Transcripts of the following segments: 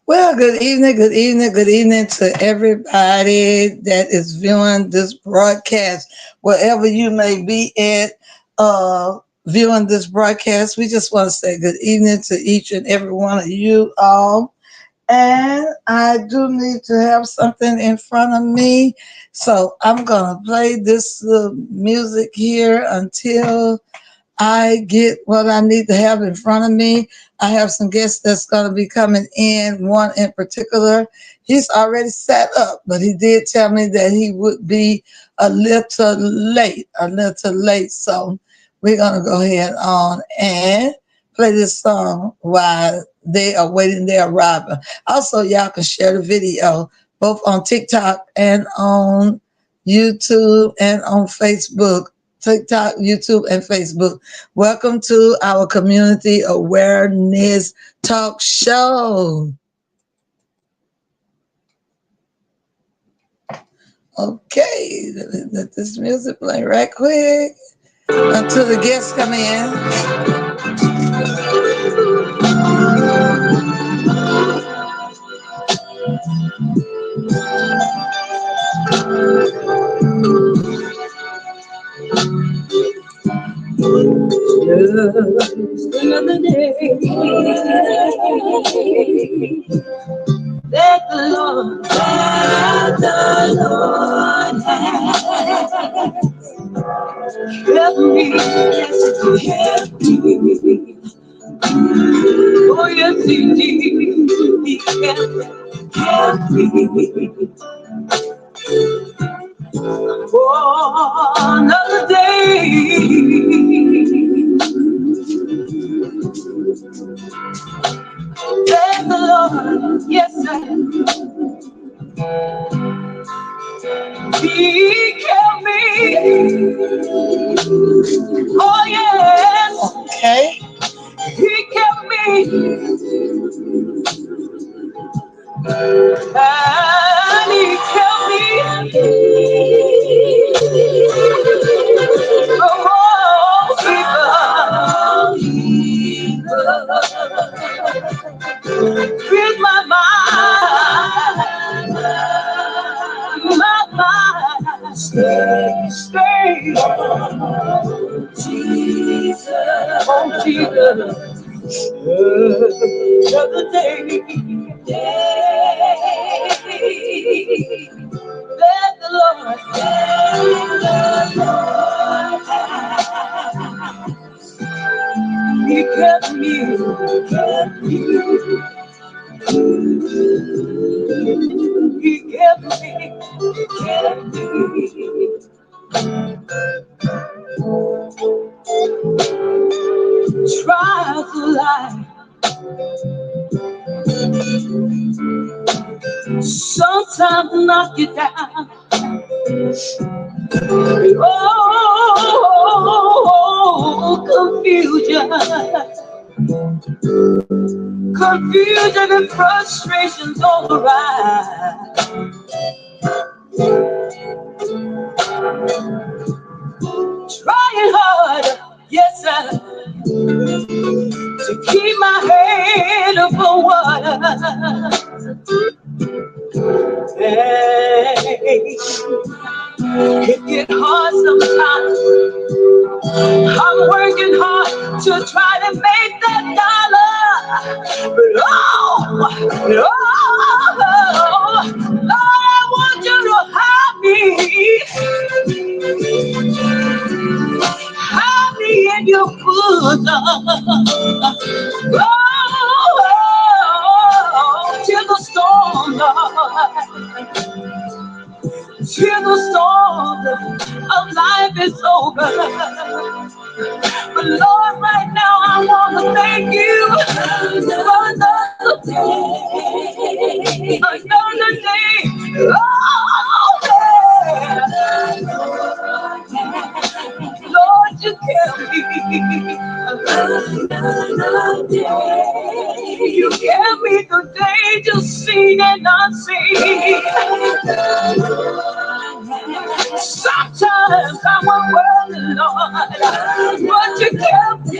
Well, good evening, good evening to everybody that is viewing this broadcast, wherever you may be at, viewing this broadcast. We just want to say good evening to each and every one of you all. And I do need to have something in front of me. So I'm going to play this music here until I get what I need to have in front of me. I have some guests that's going to be coming in. One in particular, he's already set up, but he did tell me that he would be a little late. So we're going to go ahead on and play this song while they are waiting their arrival. Also, y'all can share the video both on TikTok and on YouTube and on Facebook. TikTok, YouTube, and Facebook. Welcome to our community awareness talk show. Okay, let this music play right quick until the guests come in. Just another day that the Lord has kept me, yes, He kept me. Oh, yes, He did. He kept me. For another day that the Lord, yes, He kept me. Oh, yes. Okay. He kept me. And He kept me. Oh, with my mind, stay, oh, Jesus, oh, Jesus. Another day, let the Lord, He kept me, He kept me. Trials of life sometimes knock you down. Oh, confusion and frustrations override. Trying hard, yes, sir, to keep my head above water. Hey, it get hard sometimes. I'm working hard to try to make that dollar. But Lord, I want you to have me in your bosom. Till the storm, Lord. Till the storm of life is over. But Lord, right now I want to thank you for another day. Another day. Oh, yeah. Lord, you kept me. Another day. You kept me through danger seen and unseen. Sometimes I was worthy, Lord, but you kept me.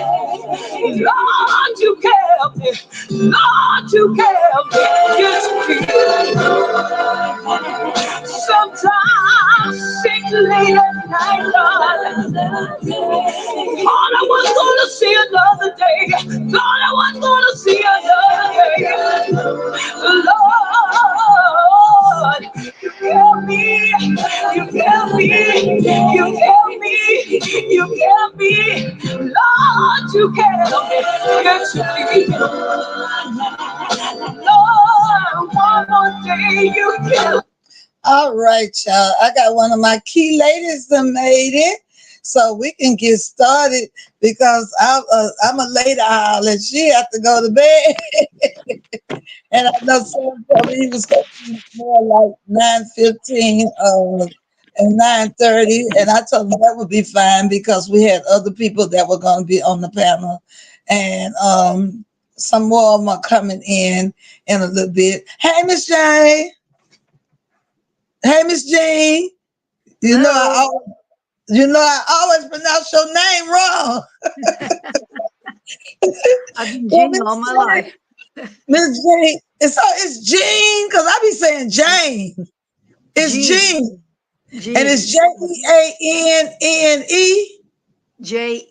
Lord, you kept me. Lord, you kept me. day and night, Lord. Thought I was gonna see another day. Thought I was gonna see another day. Lord, you kept me. You kept me. You kept me. You kept me. Lord, you kept me. Yes, you did. Lord, one more day you kept. All right, y'all. I got one of my key ladies that made it, so we can get started because I'm a late owl and she has to go to bed. And I know someone told me he was going to be more like 9:15 and 9:30, and I told him that would be fine because we had other people that were going to be on the panel, and some more of them are coming in a little bit. Hey, Miss Jane. Hey, Miss Jean. You know I Hello. always, you know I always pronounce your name wrong. I've been Well, Jean all Miss my Jane, life. Miss Jean, it's Jean because I be saying Jane. It's Jean. Jean, and it's Jean. Jeanne. Jeanne.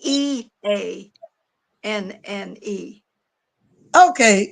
Okay.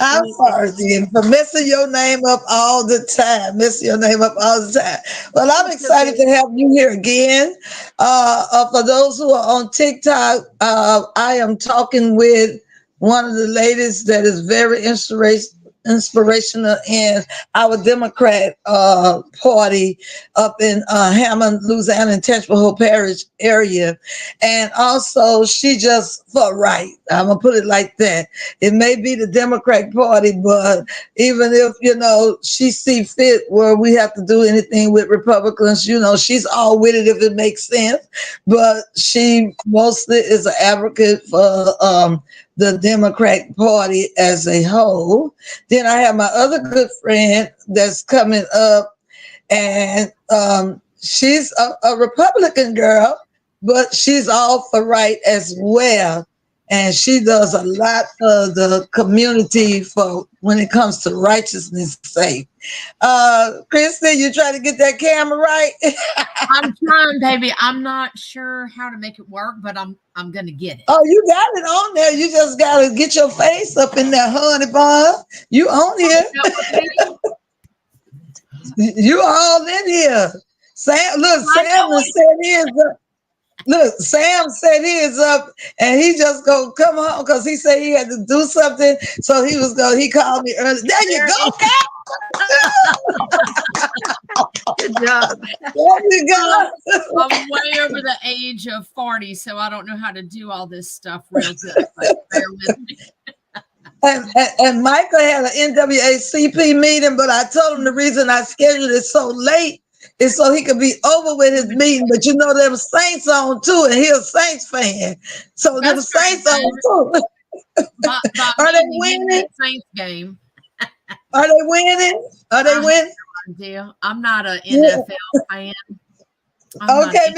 I'm sorry Jean. then for messing your name up all the time. Messing your name up all the time. Well, I'm It's excited okay. to have you here again. For those who are on TikTok, I am talking with one of the ladies that is very inspirational in our Democrat party up in Hammond, Louisiana, in Tangipahoa Parish area. And also, she just for right. I'm going to put it like that. It may be the Democrat Party, but even if, she see fit where we have to do anything with Republicans, she's all with it if it makes sense. But she mostly is an advocate for the Democrat Party as a whole. Then I have my other good friend that's coming up, and she's a Republican girl, but she's all for right as well. And she does a lot for the community for when it comes to righteousness' sake. Kristen, you try to get that camera right? I'm trying, baby. I'm not sure how to make it work, but I'm gonna get it. Oh, you got it on there. You just gotta get your face up in there, honey bun. You on here? You all in here. Sam, look, Sam has said his up. Look, Sam said his up, and he just go come home because he said he had to do something. So he called me early. There you go, Good job. There you go. I'm way over the age of 40, so I don't know how to do all this stuff real good. But bear with me. And Michael had an NWACP meeting, but I told him the reason I scheduled it so late is so he could be over with his meeting. But them Saints on too, and he's a Saints fan. So them That's Saints right, on too. by Are they me, winning? Saints game. Are they winning? Are they winning? Deal. I'm not an Yeah. NFL fan. Okay,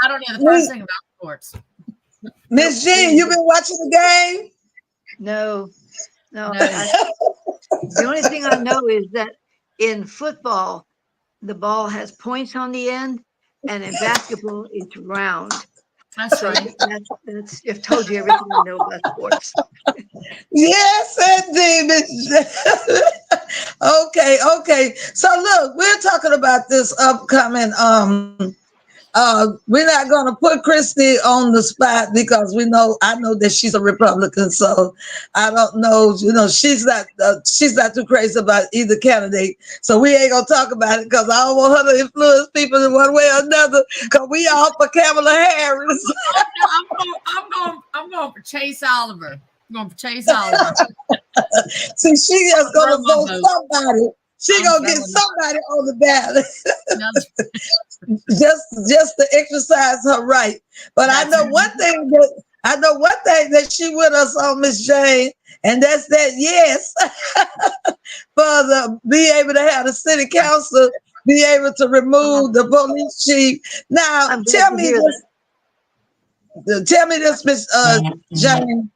I don't know the first thing about sports. Miss Jean, you been watching the game? No. The only thing I know is that in football, the ball has points on the end, and in basketball, it's round. That's right. That's I've told you everything I know about sports. Yes, indeed. Okay. So look, we're talking about this upcoming we're not going to put Christy on the spot because I know that she's a Republican, so I don't know. She's not too crazy about either candidate, so we ain't gonna talk about it because I don't want her to influence people in one way or another. Because we all for Kamala Harris. I'm going for Chase Oliver. I'm going for Chase Oliver. See, she just gonna vote somebody. She gonna get somebody on the ballot. just to exercise her right. But I know one thing that she with us on, Miss Jane, and that's that yes for be able to have the city council be able to remove the police chief. Now tell me this, Miss Jane,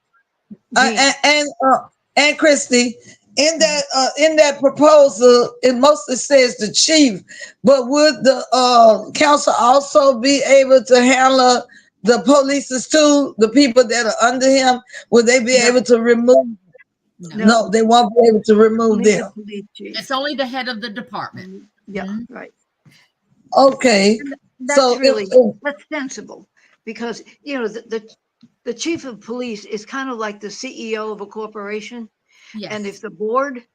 and Christy. in that proposal, it mostly says the chief, but would the council also be able to handle the polices too, the people that are under him? Would they be No, able to remove? No, No, no, they won't be able to remove only the them. police chief. it's only the head of the department. Yeah, Mhm. right. Okay, And so that's really if that's sensible because the chief of police is kind of like the CEO of a corporation. And if Yes. the board,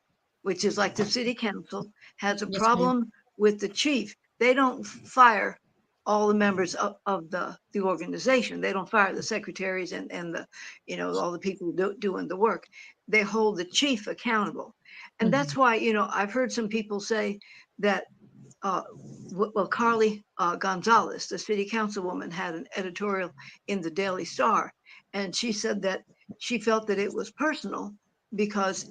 which is like the city council, has a Yes, ma'am. problem with the chief, they don't fire all the members of the organization. They don't fire the secretaries and the, all the people doing the work. They hold the chief accountable. And that's Mhm. why, I've heard some people say that uh, well, Carly Gonzalez, the city councilwoman, had an editorial in the Daily Star, and she said that she felt that it was personal because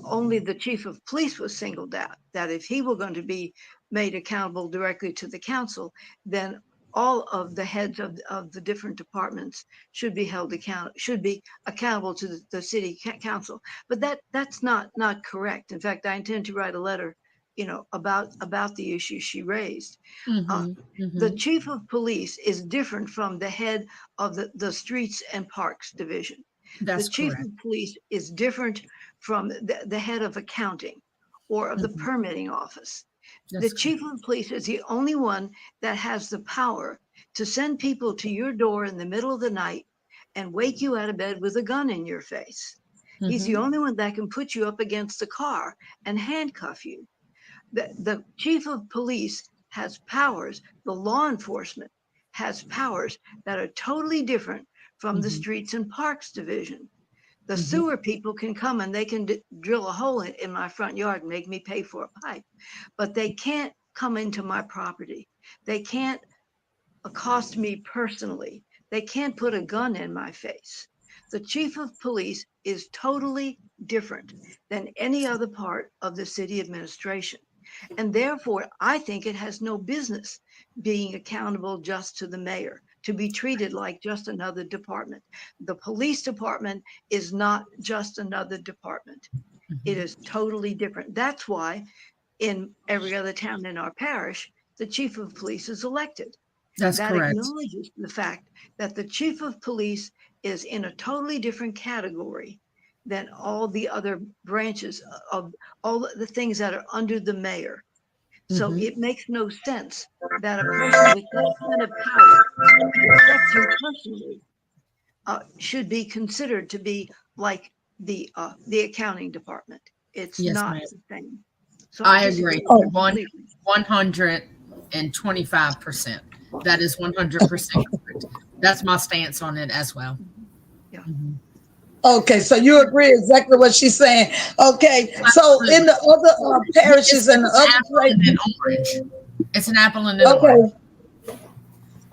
only the chief of police was singled out. That if he were going to be made accountable directly to the council, then all of the heads of the different departments should be accountable to the city council. But that's not correct. In fact, I intend to write a letter, about the issue she raised. Uh, Mhm. the Mhm. chief of police is different from the head of the streets and parks division. The That's chief correct. of police is different from the head of accounting or of the Mhm. permitting office. The That's chief correct. of police is the only one that has the power to send people to your door in the middle of the night and wake you out of bed with a gun in your face. He's the Mhm. only one that can put you up against the car and handcuff you. The chief of police has powers, the law enforcement has powers that are totally different from the Mhm. streets and parks division. The Mhm. sewer people can come and they can drill a hole in my front yard and make me pay for a pipe, but they can't come into my property. They can't accost me personally. They can't put a gun in my face. The chief of police is totally different than any other part of the city administration. And therefore, I think it has no business being accountable just to the mayor, to be treated like just another department. The police department is not just another department, it Mhm. is totally different. That's why in every other town in our parish, the chief of police is elected. That's That correct. acknowledges the fact that the chief of police is in a totally different category than all the other branches of all the things that are under the mayor. So Mhm. it makes no sense that a person with that kind of power to affect you personally should be considered to be like the accounting department. It's Yes, not ma'am. the same. So I I disagree agree. with her oh, One completely. 125%. That is 100% correct. That's my stance on it as well. Yeah. Mhm. okay, so you agree exactly what she's saying. Okay, so in Absolutely. the other It's, parishes and the it's an other apple and an places, orange. It's an apple and an orange.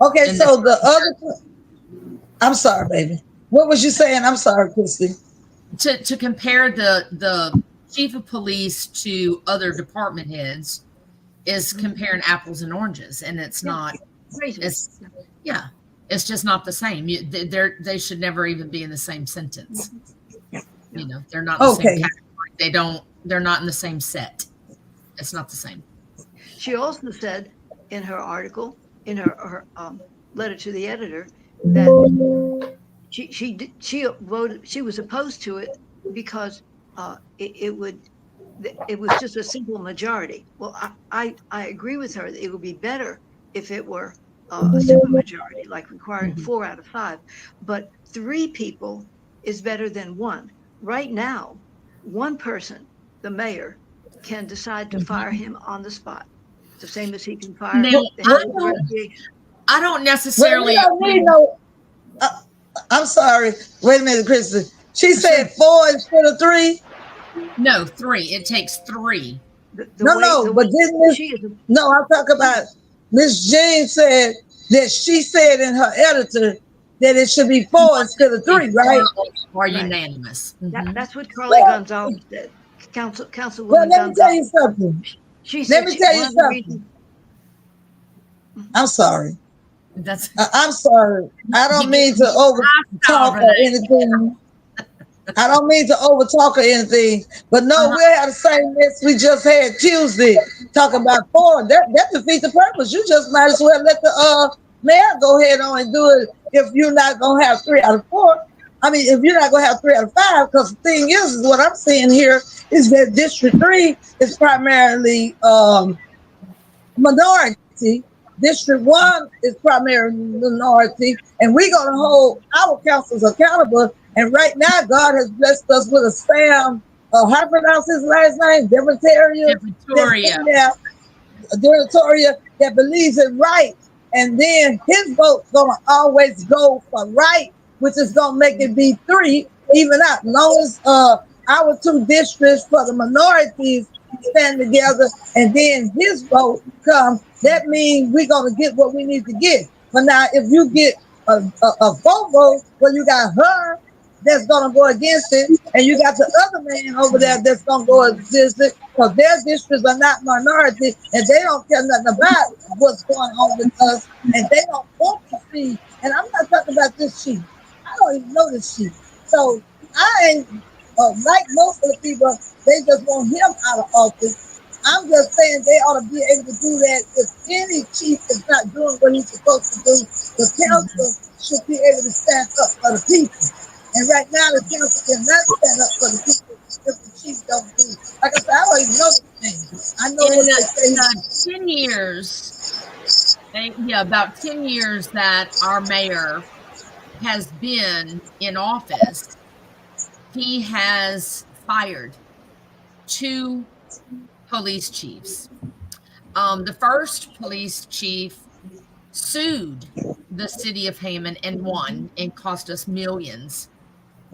okay, okay, And so the other, I'm sorry, baby. What was you saying? I'm sorry, Christy. to compare the chief of police to other department heads is comparing apples and oranges, and it's Yeah. not. Crazy. It's yeah, it's just not the same. They should never even be in the same sentence. Yeah. They're not in the same Okay, category. They don't. They're not in the same set. It's not the same. She also said in her article, in her letter to the editor, that she voted, she was opposed to it because it was just a simple majority. Well, I agree with her that it would be better if it were a super majority, like requiring Mhm. 4 out of 5. But 3 people is better than one. Right now, one person, the mayor, can decide to fire him on the spot, the same as he can fire Now, well, the we head of the don't, recreation. I don't well, we necessarily don't need agree. no. Uh, I'm sorry. Wait a minute, Christy. She Sure. said 4 instead of 3. No, three. It takes three. The No, way no, the but way didn't Miss? she is, No, I'm talking about Miss Jean said that she said in her editor that it should be 4 instead of 3, right? Are right. unanimous. Hmm. That's what Carly Well, Gonzalez said. well, Councilwoman let me tell you Gonzalez. something. She Let said me tell one you of the something. reasons. Mhm. I'm sorry. That's I'm sorry. I you don't get mean to over hostile, talk or Renee. anything. I don't mean to overtalk or anything, but no, Uh-huh. we'll have the same mess we just had Tuesday talking about four. That defeats the purpose. You just might as well let the mayor go ahead on and do it if you're not gonna have 3 out of 4. I mean, if you're not gonna have 3 out of 5, because the thing is what I'm seeing here is that District 3 is primarily minority. District 1 is primarily minority, and we're going to hold our councils accountable. And right now, God has blessed us with a Sam, how to pronounce his last name, Demetria, And that's Victoria. in there, Territoria, that believes in right. And then his vote's gonna always go for right, which is gonna make it be 3, even out. As long as our 2 districts for the minorities stand together and then his vote comes, that means we're gonna get what we need to get. But now if you get a vote where you got her that's gonna go against it, and you got the other man over there that's gonna go against it, because their districts are not minority, and they don't care nothing about what's going on with us, and they don't want to see. And I'm not talking about this chief. I don't even know this chief. So I ain't like most of the people. They just want him out of office. I'm just saying they ought to be able to do that. If any chief is not doing what he's supposed to do, the council should be able to stand up for the people. And right now, the council cannot stand up for the people if the chief don't do it. Like I said, I don't even know the thing. I know In what they say. 10 years, about 10 years that our mayor has been in office, he has fired 2 police chiefs. The first police chief sued the city of Hammond and won and cost us millions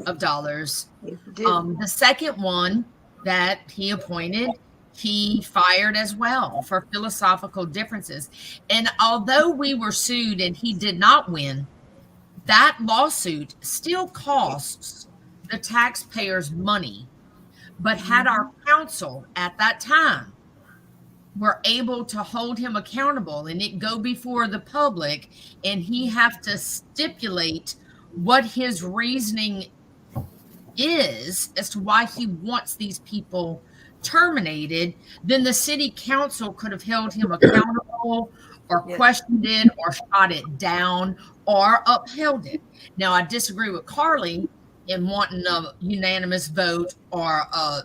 of dollars. The second one that he appointed, he fired as well for philosophical differences. And although we were sued and he did not win, that lawsuit still costs the taxpayers money. But had our council at that time were able to hold him accountable and it go before the public and he have to stipulate what his reasoning is as to why he wants these people terminated, then the city council could have held him accountable or questioned it or shot it down or upheld it. Now, I disagree with Carly in wanting a unanimous vote or a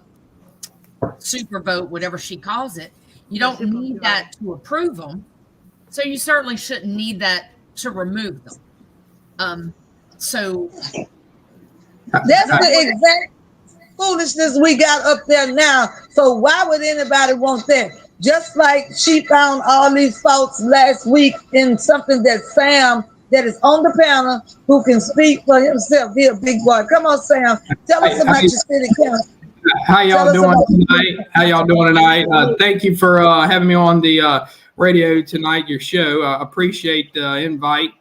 super vote, whatever she calls it. You don't need that to approve them. So you certainly shouldn't need that to remove them. So that's the exact foolishness we got up there now. So why would anybody want that? Just like she found all these faults last week in something that Sam, that is on the panel, who can speak for himself, be a big boy. Come on, Sam. Tell us about your city council. How y'all doing tonight? Thank you for having me on the radio tonight, your show. I appreciate the invite.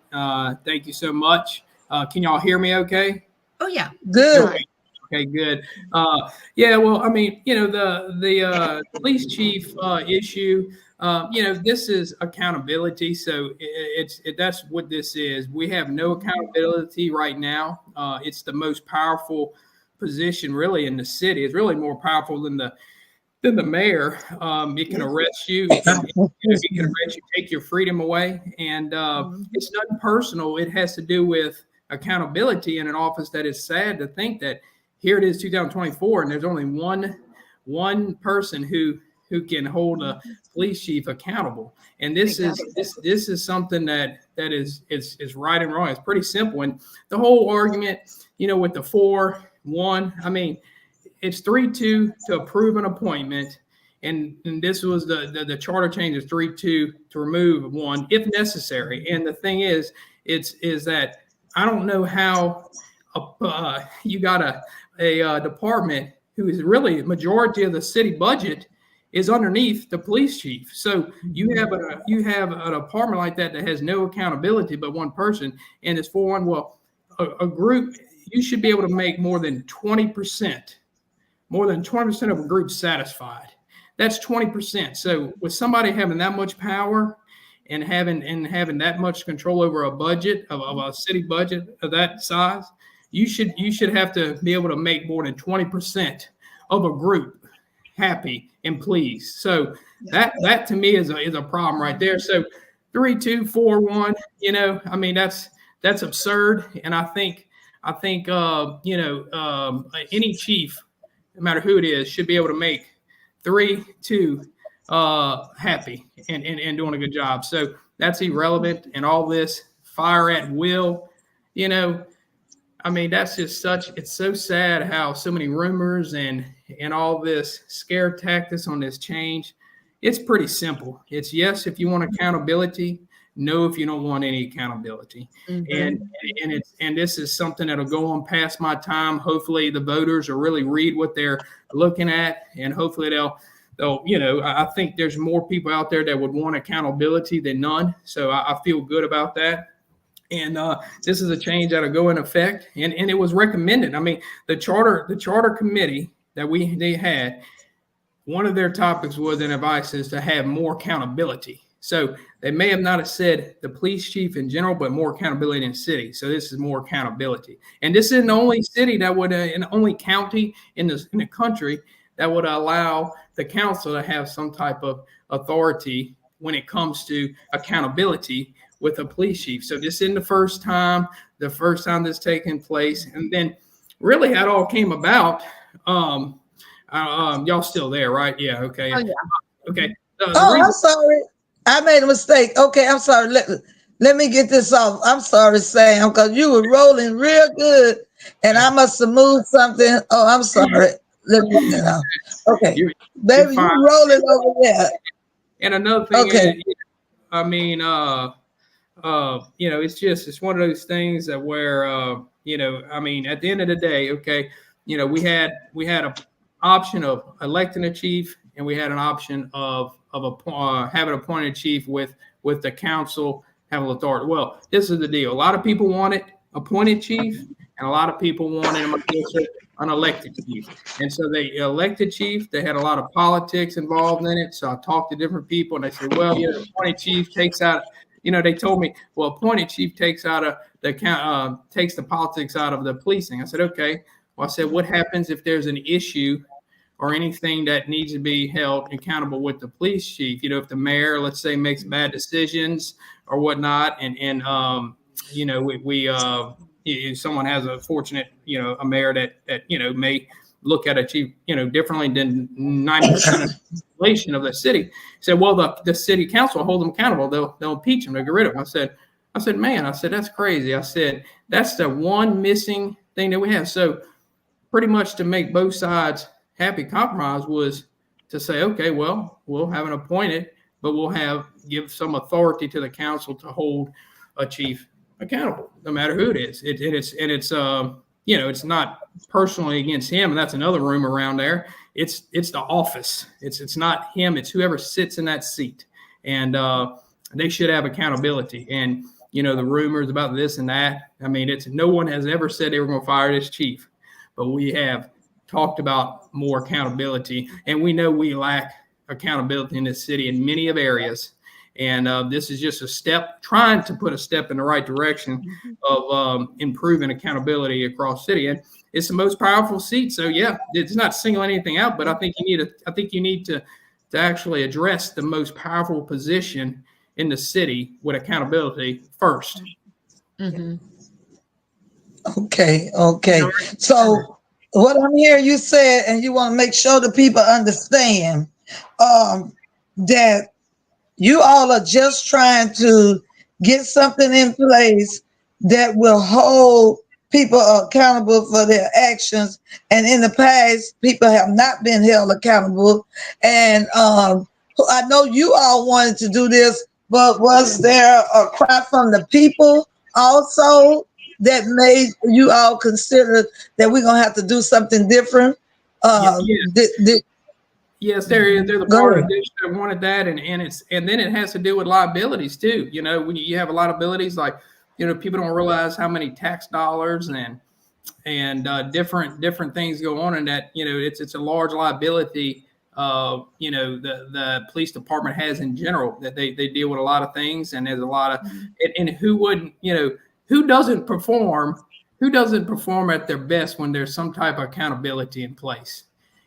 Thank you so much. Can y'all hear me okay? Oh, yeah. Good. Okay, good. Yeah, well, I mean, the police chief issue, this is accountability. So that's what this is. We have no accountability right now. It's the most powerful position really in the city. It's really more powerful than the mayor. It can arrest you. It can arrest you, take your freedom away. And it's nothing personal. It has to do with accountability in an office that is sad to think that here it is 2024 and there's only one person who can hold a police chief accountable. And this is something that is right and wrong. It's pretty simple. And the whole argument, with the 4-1, I mean, it's 3-2 to approve an appointment. And this was the charter change is 3-2 to remove 1 if necessary. And the thing is that I don't know how you got a department who is really majority of the city budget is underneath the police chief. So you have a department like that has no accountability but one person, and it's 4-1. Well, a group, you should be able to make more than 20% of a group satisfied. That's 20%. So with somebody having that much power and having that much control over a budget of a city budget of that size, you should have to be able to make more than 20% of a group happy and pleased. So that to me is a problem right there. So 3, 2, 4, 1, I mean, that's absurd. And I think any chief, no matter who it is, should be able to make 3, 2 happy and doing a good job. So that's irrelevant. And all this fire at will, I mean, that's just it's so sad how so many rumors and all this scare tactics on this change. It's pretty simple. It's yes if you want accountability, no if you don't want any accountability. And this is something that'll go on past my time. Hopefully the voters will really read what they're looking at, and hopefully they'll I think there's more people out there that would want accountability than none. So I feel good about that. And this is a change that'll go in effect, and it was recommended. I mean, the charter committee that they had, one of their topics was an advice is to have more accountability. So they may have not have said the police chief in general, but more accountability in the city. So this is more accountability, and this is the only city that would, and the only county in the country that would allow the council to have some type of authority when it comes to accountability with a police chief. So this isn't the first time that's taken place. And then really how it all came about, y'all still there, right? Yeah. Okay. Oh, yeah. Okay. I'm sorry. I made a mistake. Okay. I'm sorry. Let me get this off. I'm sorry, Sam, because you were rolling real good and I must have moved something. Oh, I'm sorry. Let me get it off. Okay. Baby, you're rolling over there. And another thing is, I mean, it's one of those things that where, I mean, at the end of the day, okay, we had an option of electing a chief, and we had an option of having appointed chief with the council having authority. Well, this is the deal. A lot of people wanted appointed chief, and a lot of people wanted an elected chief. And so they elected chief. They had a lot of politics involved in it. So I talked to different people, and they said, well, appointed chief takes out. They told me, well, appointed chief takes out takes the politics out of the policing. I said, okay. Well, I said, what happens if there's an issue or anything that needs to be held accountable with the police chief? If the mayor, let's say, makes bad decisions or whatnot, and someone has a fortunate, a mayor that may look at a chief, differently than 90% of the population of the city. Said, well, the city council will hold them accountable. They'll impeach them. They'll get rid of them. I said, man, that's crazy. I said, that's the one missing thing that we have. So pretty much to make both sides happy, compromise was to say, okay, well, we'll have an appointed, but we'll give some authority to the council to hold a chief accountable, no matter who it is. It's not personally against him, and that's another rumor around there. It's the office. It's not him. It's whoever sits in that seat, and they should have accountability. And the rumors about this and that. I mean, no one has ever said they were going to fire this chief, but we have talked about more accountability, and we know we lack accountability in this city in many of areas. And this is just a step, trying to put a step in the right direction of improving accountability across city. And it's the most powerful seat. So yeah, it's not singling anything out, but I think you need to actually address the most powerful position in the city with accountability first. Mm-hmm. Okay. So what I'm hearing you said, and you want to make sure the people understand that you all are just trying to get something in place that will hold people accountable for their actions. And in the past, people have not been held accountable. And I know you all wanted to do this, but was there a cry from the people also that made you all consider that we're going to have to do something different? Yes, they're the part of this that wanted that, and then it has to do with liabilities too. When you have a lot of liabilities, like people don't realize how many tax dollars and different things go on, and that it's a large liability. The police department has in general, that they deal with a lot of things, and there's a lot of and who wouldn't who doesn't perform who doesn't perform at their best when there's some type of accountability in place?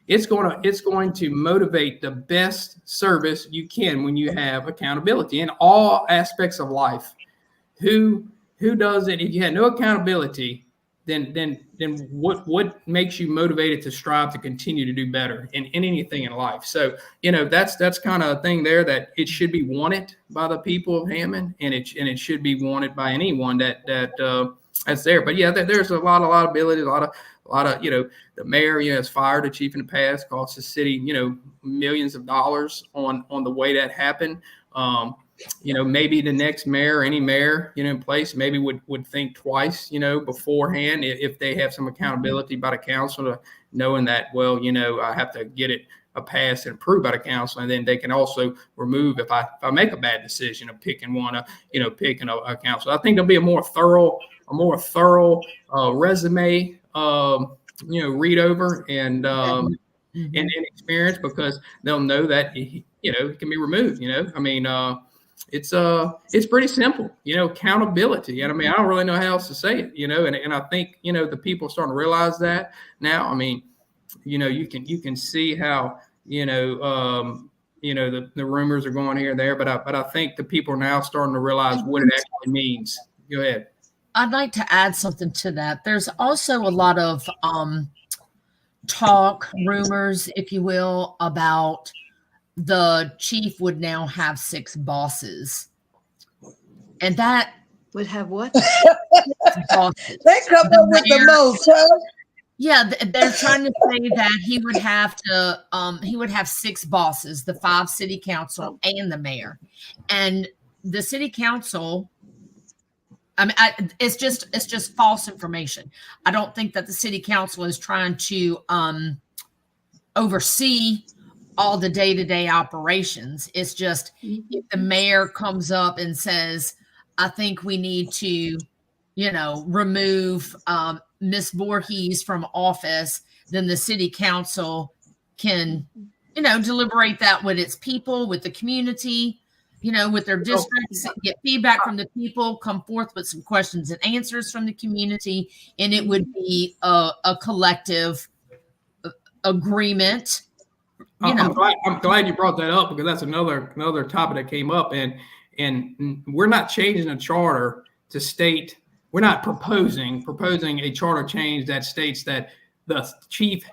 It's going to motivate the best service you can when you have accountability in all aspects of life. Who does it? If you had no accountability, then what makes you motivated to strive to continue to do better in anything in life? So, that's kind of a thing there, that it should be wanted by the people of Hammond, and it should be wanted by anyone that's there. But yeah, there's a lot of ability, a lot of the mayor, has fired a chief in the past, cost the city, millions of dollars on the way that happened. Maybe the next mayor, any mayor, in place, maybe would think twice, beforehand, if they have some accountability by the council, to knowing that, well, I have to get it passed and approved by the council, and then they can also remove if I make a bad decision of picking one, picking a council. I think there'll be a more thorough resume, read over and experience, because they'll know that it can be removed. It's pretty simple, accountability. And I don't really know how else to say it, and I think, the people are starting to realize that now. You can see how, the rumors are going here and there, but I think the people are now starting to realize what it actually means. Go ahead. I'd like to add something to that. There's also a lot of talk, rumors, if you will, about the chief would now have 6 bosses. And that would have what? Bosses. They come up with the most, huh? Yeah, they're trying to say that he would have 6 bosses, the 5 city council and the mayor. And the city council, it's just false information. I don't think that the city council is trying to oversee all the day-to-day operations. It's just, if the mayor comes up and says, I think we need to, remove Miss Voorhees from office, then the city council can, deliberate that with its people, with the community, with their districts, get feedback from the people, come forth with some questions and answers from the community, and it would be a collective agreement. I'm glad you brought that up, because that's another topic that came up, and we're not changing the charter to state. We're not proposing a charter change that states that the chief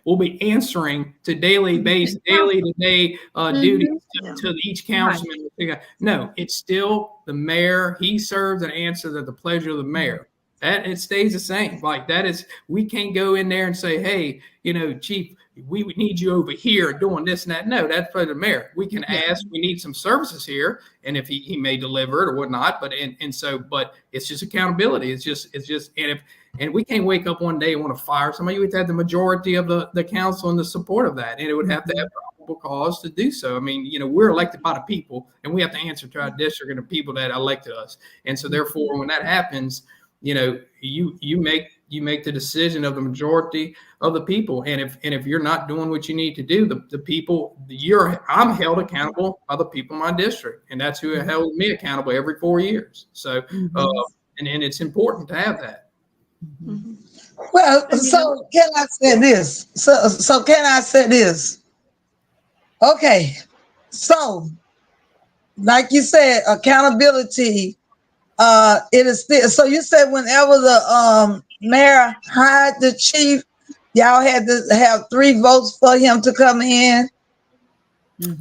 will be answering to day-to-day duties to each councilman. Right. No, it's still the mayor. He serves and answers at the pleasure of the mayor. That it stays the same. Like that is, we can't go in there and say, hey, chief, we would need you over here doing this and that. No, that's for the mayor. We can ask, we need some services here, and if he may deliver it or whatnot. But it's just accountability. It's just and we can't wake up one day and want to fire somebody. We have to have the majority of the council and the support of that, and it would have to have probable cause to do so. We're elected by the people, and we have to answer to our district and the people that elected us. And so therefore, when that happens, you make the decision of the majority of the people. And if you're not doing what you need to do, the people, I'm held accountable by the people in my district, and that's who held me accountable every 4 years. So, and it's important to have that. Mm-hmm. Well, so can I say this? So can I say this? Okay. So, like you said, accountability, it is still, so you said whenever the mayor hired the chief, y'all had to have 3 votes for him to come in.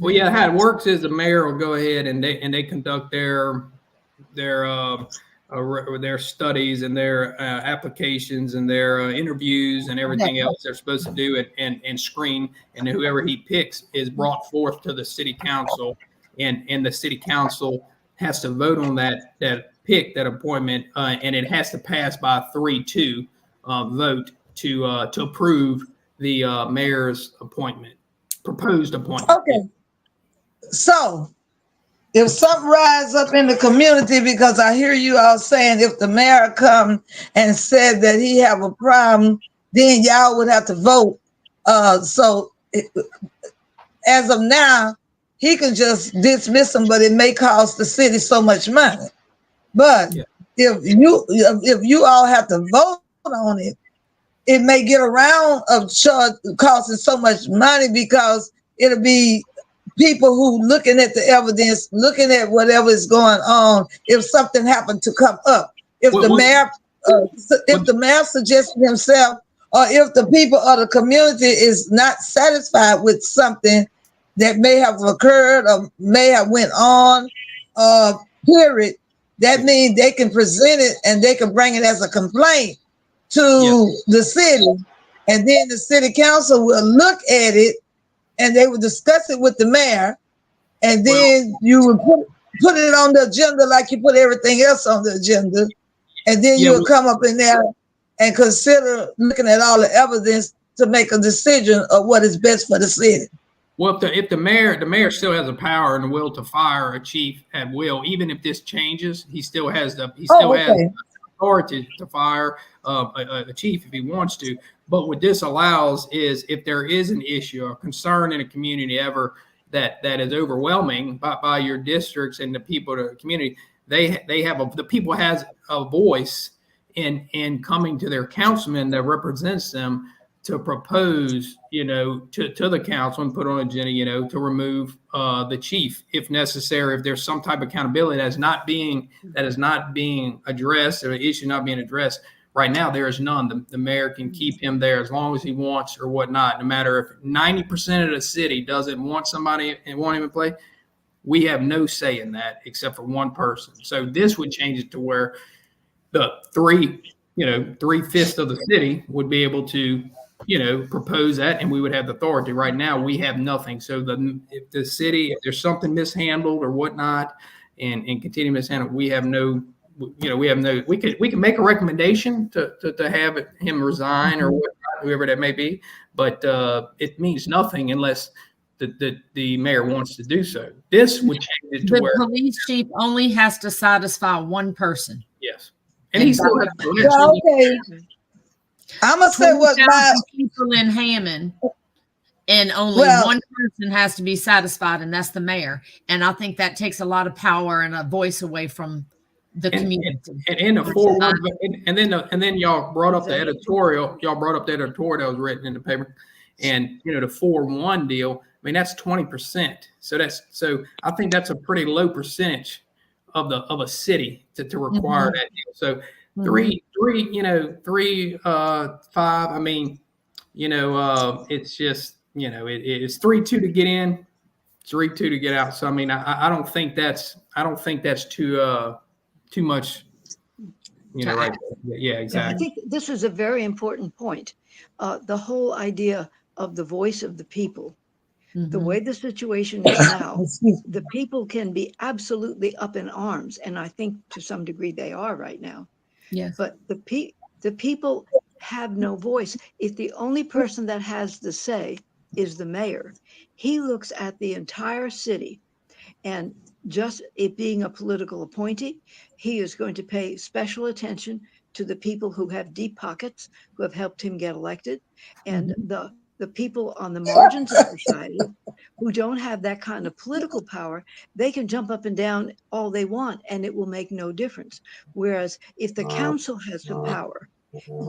Well, yeah, how it works is the mayor will go ahead and they conduct their studies and their applications and their interviews and everything else they're supposed to do and screen, and whoever he picks is brought forth to the city council, and the city council has to vote on that pick, that appointment, and it has to pass by a 3-2 vote to approve the mayor's proposed appointment. Okay. So if something rises up in the community, because I hear you all saying if the mayor come and said that he have a problem, then y'all would have to vote. As of now, he can just dismiss them, but it may cost the city so much money. But if you all have to vote on it, it may get around of costing so much money because it'll be people who looking at the evidence, looking at whatever is going on. If something happened to come up, if What, the what, mayor, if what, the mayor suggested himself, or if the people of the community is not satisfied with something that may have occurred or may have went on, period, that means they can present it and they can bring it as a complaint yeah. to the city, and then the city council will look at it and they will discuss it with the mayor, and Well, then you would put it on the agenda like you put everything else on the agenda, and then yeah. you'll come up in there and consider looking at all the evidence to make a decision of what is best for the city. Well, if the mayor still has the power and the will to fire a chief at will, even if this changes, he still has Oh, okay. authority to fire a chief if he wants to. But what this allows is if there is an issue or concern in a community ever that is overwhelming by your districts and the people of the community, the people has a voice in coming to their councilman that represents them to propose, to the council and put on agenda, to remove the chief if necessary. If there's some type of accountability that is not being addressed, or an issue not being addressed right now, there is none. The mayor can keep him there as long as he wants or whatnot. No matter if 90% of the city doesn't want somebody and won't even play, we have no say in that except for one person. So this would change it to where the 3/5 of the city would be able to propose that, and we would have the authority. Right now, we have nothing. So if the city, if there's something mishandled or whatnot, and continue mishandled, we have no, we can make a recommendation to have him resign or whatnot, whoever that may be, but it means nothing unless the mayor wants to do so. This would change it to The where police chief only has to satisfy one person. yes, and he still has Well, okay. I'm gonna say what 20,000 people in Hammond, and only one person has to be satisfied, and that's the mayor. And I think that takes a lot of power and a voice away from the community. And in the 4-1, and then y'all brought up the editorial. Y'all brought up the editorial that was written in the paper, and the 4-1 deal. I mean, that's 20%. So I think that's a pretty low percentage of a city to require that deal. So 3, 5. I mean, it's just, it's 3-2 to get in, 3-2 to get out. So I mean, I don't think that's too much, right? Yeah, exactly. I think this is a very important point. The whole idea of the voice of the people. The way the situation is now, the people can be absolutely up in arms, and I think to some degree they are right now. Yes. But the people have no voice. If the only person that has the say is the mayor, he looks at the entire city, and just it being a political appointee, he is going to pay special attention to the people who have deep pockets, who have helped him get elected, and the people on the margins of society who don't have that kind of political power, they can jump up and down all they want and it will make no difference. Whereas if the council has the power,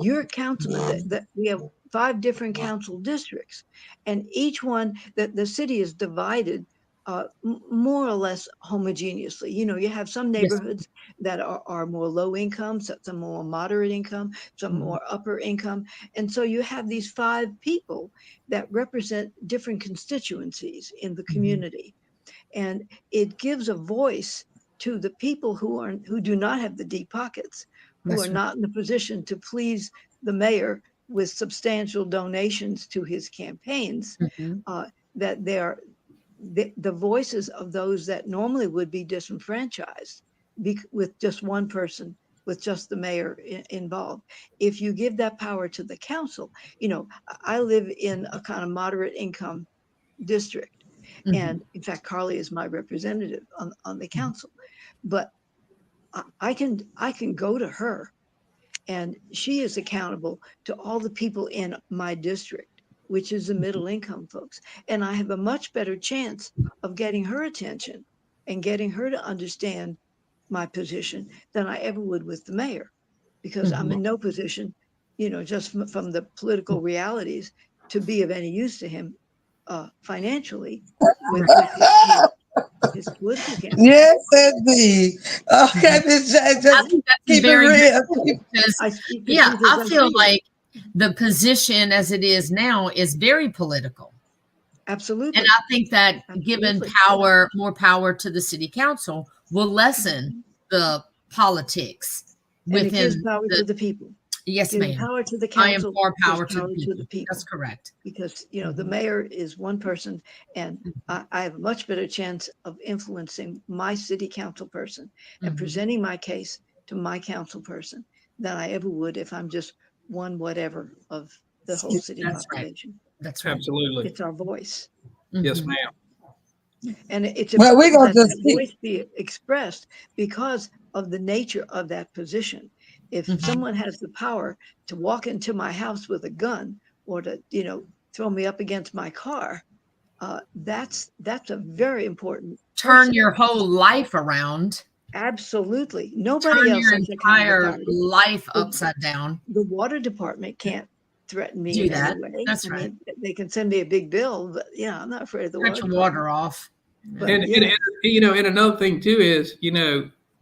your councilman, that we have 5 different council districts, and each one, that the city is divided more or less homogeneously. You have some neighborhoods that are more low income, some more moderate income, some more upper income. And so you have these 5 people that represent different constituencies in the community. And it gives a voice to the people who do not have the deep pockets, who are not in the position to please the mayor with substantial donations to his campaigns, that they're the voices of those that normally would be disenfranchised with just one person, with just the mayor involved. If you give that power to the council, I live in a kind of moderate income district. And in fact, Carly is my representative on the council. But I can go to her, and she is accountable to all the people in my district, which is the middle income folks. And I have a much better chance of getting her attention and getting her to understand my position than I ever would with the mayor, because I'm in no position, just from the political realities, to be of any use to him financially with his political campaign. Yes, indeed. Okay, Miss J, I just think that's keep it very real. good because, I speak the yeah, truth as I I feel see it. like the position as it is now is very political. Absolutely. And I think that given Absolutely. more power to the city council will lessen the politics And it gives within power the, to the people. yes, Gives ma'am. power to the I am council. for Gives power to the power to the people. people. That's correct. Because the mayor is one person, and I have a much better chance of influencing my city council person and presenting my case to my council person than I ever would if I'm just one whatever of the whole city That's right. population. That's right. Absolutely. It's our voice. Yes, Mhm. ma'am. And it's Well, we're important gonna that just that keep. voice be expressed because of the nature of that position. If someone has the power to walk into my house with a gun or to, throw me up against my car, that's a very important Turn person. your whole life around. Absolutely. Turn Nobody else your has that kind of entire authority. life The, upside down. the water department can't threaten me Do in any that. way. That's I right. mean, they can send me a big bill, but I'm not afraid of the Cut water your department. water off. But And, and, and and another thing too is,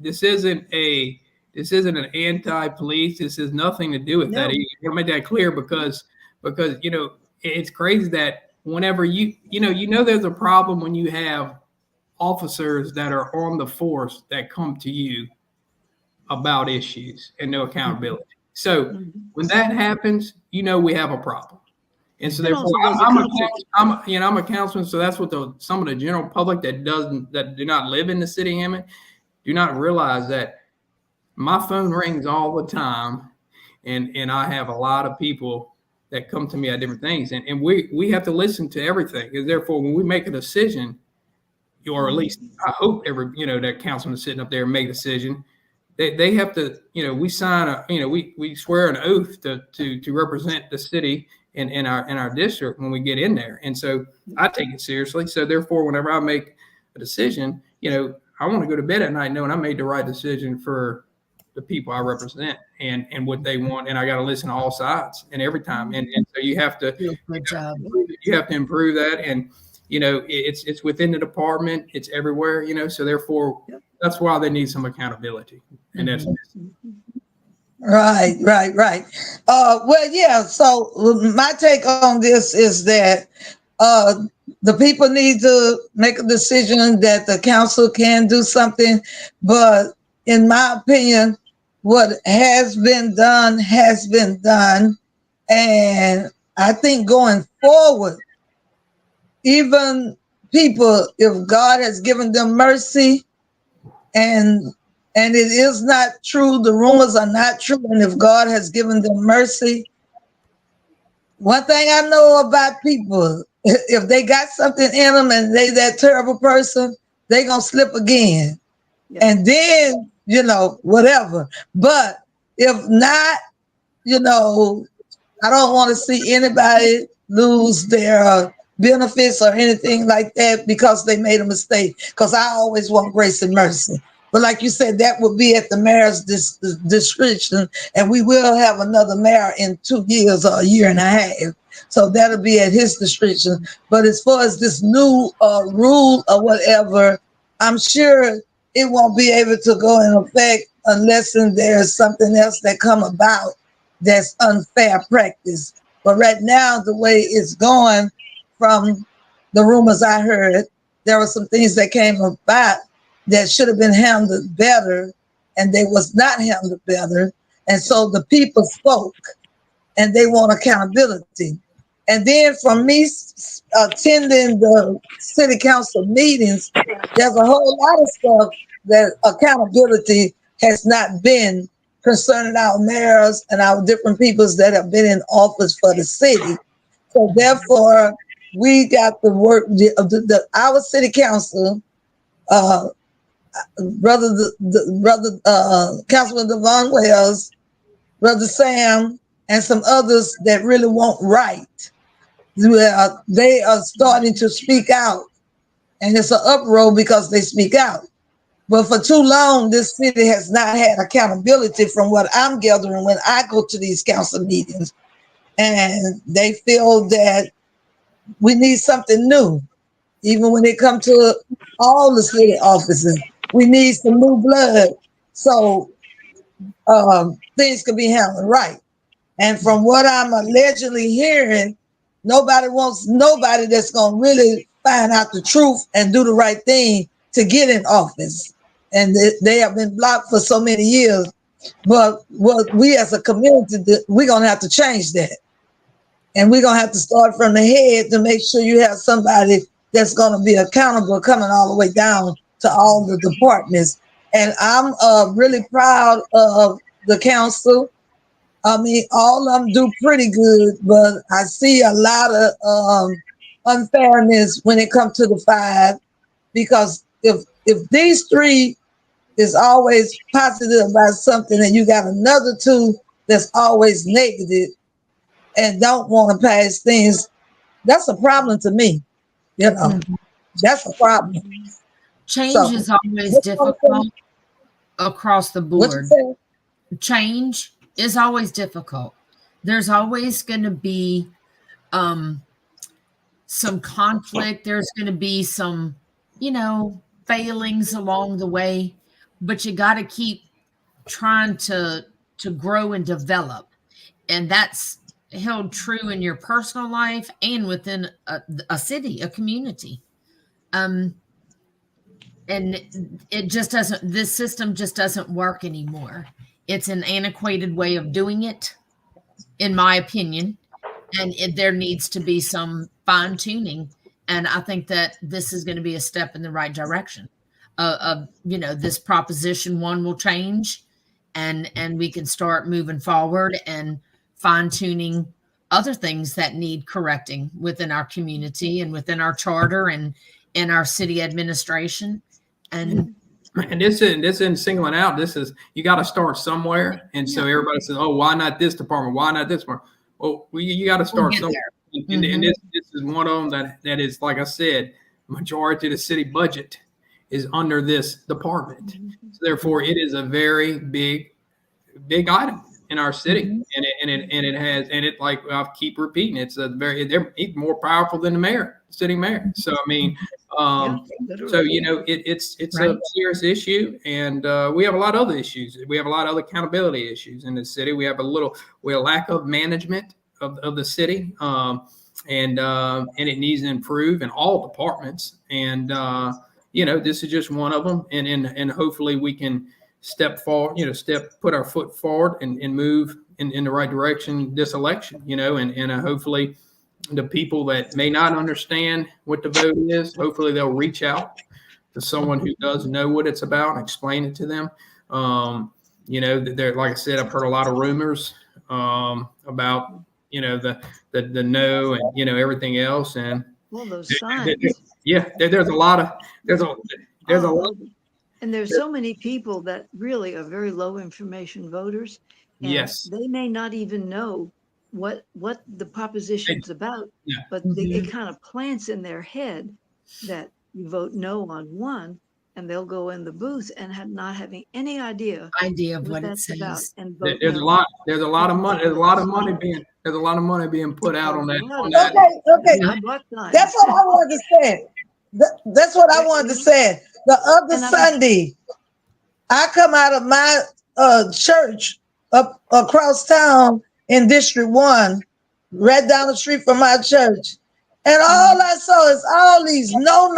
this isn't a this isn't an anti-police. This has nothing to do with that. no, You want to make that clear because it's crazy that whenever there's a problem when you have officers that are on the force that come to you about issues and no accountability. So when that happens, we have a problem. And so and therefore, also there's a I'm a conflict. I'm a councilman. So that's what some of the general public that do not live in the city of Hammond do not realize that my phone rings all the time, and I have a lot of people that come to me at different things, and we have to listen to everything. And therefore, when we make a decision, or at least I hope that councilman sitting up there and make a decision, they have to, we sign we swear an oath to represent the city in our district when we get in there. And so I take it seriously. So therefore, whenever I make a decision, I want to go to bed at night knowing I made the right decision for the people I represent and what they want. And I got to listen to all sides and every time. And so you have to, Do a good job. improve that. And, it's within the department, it's everywhere, so therefore that's why they need some accountability. And that's Right. Well, yeah. So my take on this is that uh, the people need to make a decision that the council can do something. But in my opinion, what has been done. And I think going forward, even people, if God has given them mercy and it is not true, the rumors are not true, and if God has given them mercy, one thing I know about people, if they got something in them and they that terrible person, they gonna slip again. And then, whatever. But if not, I don't want to see anybody lose their benefits or anything like that because they made a mistake. Because I always want grace and mercy. But like you said, that would be at the mayor's discretion, and we will have another mayor in 2 years or a year and a half. So that'll be at his discretion. But as far as this new rule or whatever, I'm sure it won't be able to go in effect unless there's something else that come about that's unfair practice. But right now, the way it's going, from the rumors I heard, there were some things that came about that should have been handled better, and they was not handled better. And so the people spoke, and they want accountability. And then from me attending the city council meetings, there's a whole lot of stuff that accountability has not been concerning our mayors and our different peoples that have been in office for the city. So therefore, we got to work our city council, brother Councilman Devon Wells, Brother Sam, and some others that really want right. They are starting to speak out, and it's an uproar because they speak out. But for too long, this city has not had accountability from what I'm gathering when I go to these council meetings. And they feel that we need something new. Even when it comes to all the city offices, we need some new blood so things can be handled right. And from what I'm allegedly hearing, nobody wants nobody that's going to really find out the truth and do the right thing to get in office. And they have been blocked for so many years. But what we as a community, we're going to have to change that. And we're going to have to start from the head to make sure you have somebody that's going to be accountable coming all the way down to all the departments. And I'm really proud of the council. I mean, all of them do pretty good, but I see a lot of unfairness when it comes to the 5, because if these 3 is always positive about something and you got another 2 that's always negative and don't want to pass things, that's a problem to me. You know, that's a problem. Change is always difficult across the board. Change is always difficult. There's always going to be some conflict. There's going to be some, failings along the way, but you got to keep trying to grow and develop. And that's held true in your personal life and within a city, a community. And it just doesn't, this system just doesn't work anymore. It's an antiquated way of doing it, in my opinion, and there needs to be some fine tuning. And I think that this is going to be a step in the right direction. This Proposition 1 will change, and we can start moving forward and fine tuning other things that need correcting within our community and within our charter and in our city administration. And this isn't singling out. This is, you got to start somewhere. And so everybody says, oh, why not this department? Why not this department? Well, you got to start somewhere. And this is one of them that is, like I said, majority of the city budget is under this department. So therefore, it is a very big item in our city. And it like I keep repeating, they're even more powerful than the mayor, city mayor. So I mean, it's right. A serious issue, and we have a lot of other issues. We have a lot of other accountability issues in the city. We have a lack of management of the city, and it needs to improve in all departments. And this is just one of them. And hopefully we can step forward, put our foot forward and move in the right direction this election. And hopefully the people that may not understand what the vote is, hopefully they'll reach out to someone who does know what it's about and explain it to them. Like I said, I've heard a lot of rumors about the no and everything else, and those signs. There's a lot. And there's so many people that really are very low information voters. And yes, they may not even know what the proposition's about, but it kind of plants in their head that you vote no on one, and they'll go in the booth and not having any idea of what it says. About, and vote there's no. a lot of money being put out on that. Okay. That's what I wanted to say. That's what I wanted to say. The other Sunday, I come out of my church up across town in District 1, right down the street from my church. And all I saw is all these no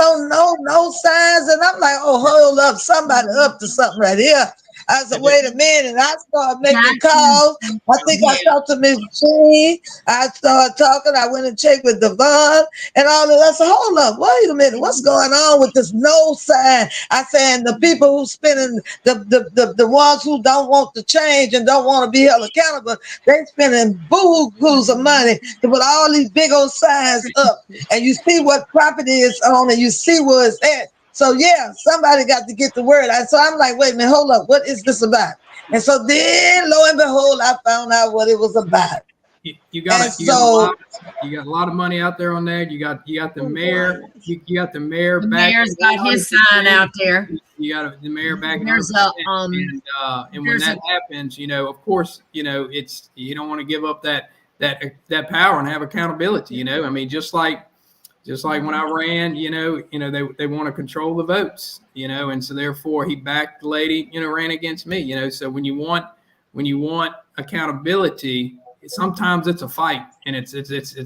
signs. And I'm like, oh, hold up, somebody up to something right here. I said, wait a minute. And I started making calls. I think I talked to Miss Jean. I started talking. I went and checked with Devon and all of that. I said, hold up, wait a minute. What's going on with this no sign? I said, and the people who spending, the ones who don't want to change and don't want to be held accountable, they spending boo-hoos of money to put all these big old signs up. And you see what property is on and you see where it's at. So somebody got to get the word out. So I'm like, wait a minute, hold up, what is this about? And so then, lo and behold, I found out what it was about. You got a lot of money out there on that. You got the mayor. You got the mayor. The mayor's got his sign out there. You got the mayor back. There's and when that happens, of course, it's you don't want to give up that power and have accountability. I mean, just like when I ran, they want to control the votes, and so therefore he backed the lady, ran against me, so when you want accountability, sometimes it's a fight, and it's